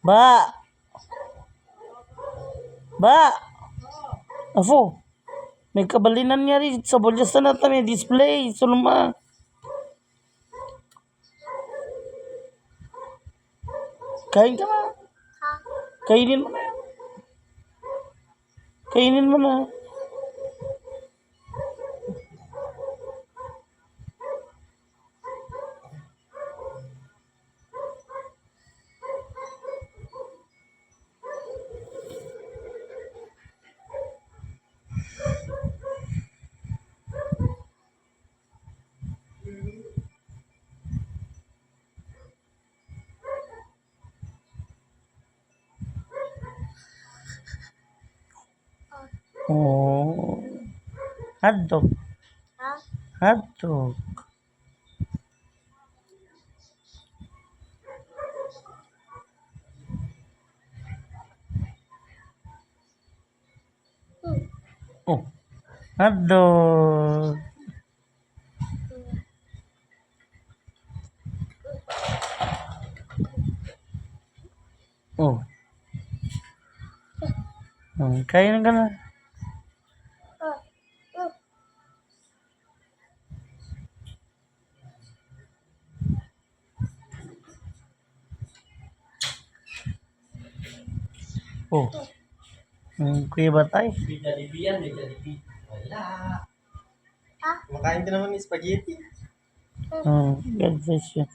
Ba! Ba! Afo! May kabalinan nga rin sa bolyas na natin may display. Suluma. Kain ka na. Kainin mo na. Kainin mo na. Oh. Hotdog. Hotdog. Oh. Hotdog. Oh. Kain ka na. Oh. Kuya Batay. Kumakain ka naman ng spaghetti. God bless you.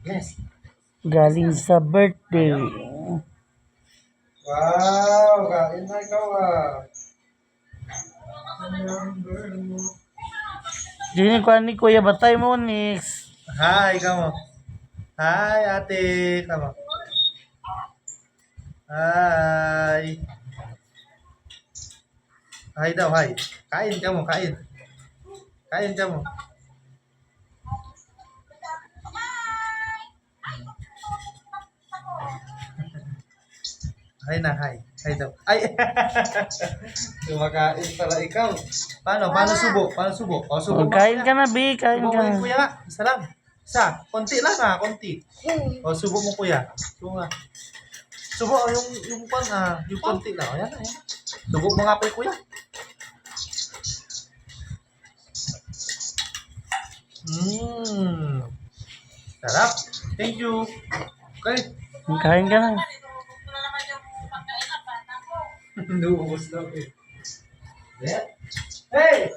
Yes. Galing sa birthday. Wow, kain na ikaw Diyan ko ni Kuya Batay mo, Nix. Hi, kamo. Hi, ate. Kamo. Hi. Hi daw, hi. Kain ka mo, kain. Kain ka mo. Hi na, hi. Hi daw. Ay! Kumakain pala ikaw. Paano? Paano subo? Paano subo? O, subo mo. Kain ka na, B. Kain Subo ka mo yung na. kuya nga. Isa lang. Isa. Konti lang konti. O, subo mo kuya. Subo nga. Subo, yung pan yung konti lang. Ayan, ayan. Subo mo nga pa yung kuya. Sarap. Thank you. Okay. Kain ka na. Nuubos lang eh. Yeah. Hey!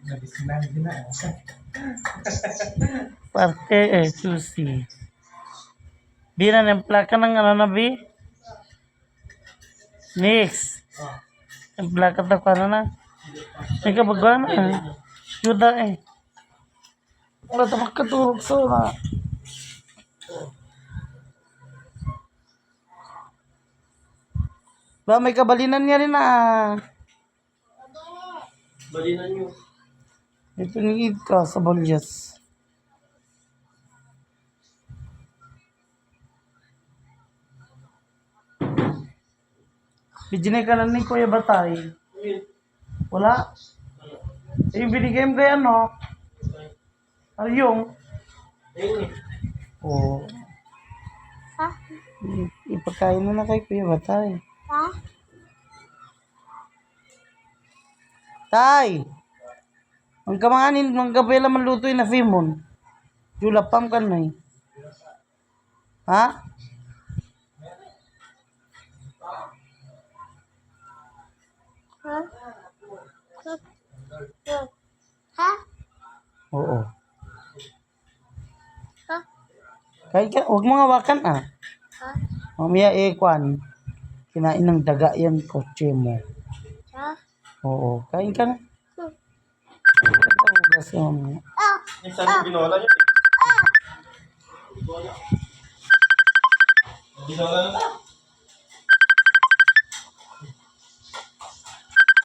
Nabisinan din na. Parte susi. B, na-empla ka ng ano na, B? Nix. Empla ka na ano na. May kabagawa na. Yuda eh. Wala ta magkaturog sa na. Ba, may kabalinan niya rin na. Balinan nyo. May pinigid ka sa bolyas. Bijinay ka lang ni Kuya Batay. Wala? Yung binigay mo kay ano? Ano yung? Oo. Ipakain mo na kay Kuya Batay. Tay! Ang kamanganin, ang gabela man lutoy na fimon. Julapam ka na eh. Ha? Oo. Kain ka, huwag mo hawakan Mamaya kwan. Kinain ng daga yan, kotse mo. Oo, kain ka na. Minsan yung binola nyo. Binola na.